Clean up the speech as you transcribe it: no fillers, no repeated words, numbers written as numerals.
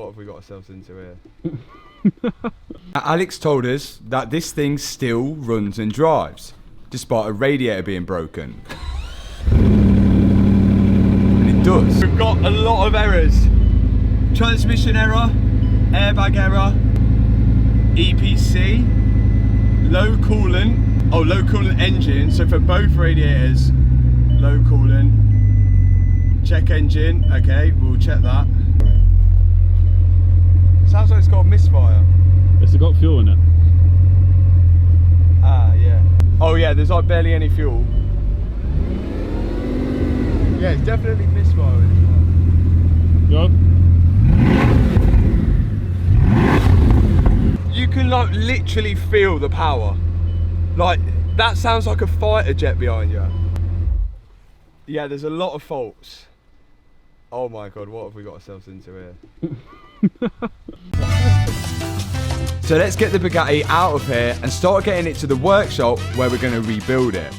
have we got ourselves into here? Alex told us that this thing still runs and drives, despite a radiator being broken. And it does. We've got a lot of errors. Transmission error, airbag error, EPC, low coolant, low coolant engine, so for both radiators, low coolant. Check engine, okay, we'll check that. Sounds like it's got a misfire. It's got fuel in it. Ah, yeah. Oh yeah, there's like barely any fuel. Yeah, it's definitely misfiring. Go. You can like literally feel the power. Like, that sounds like a fighter jet behind you. Yeah, there's a lot of faults. Oh my god, what have we got ourselves into here? So let's get the Bugatti out of here and start getting it to the workshop where we're going to rebuild it.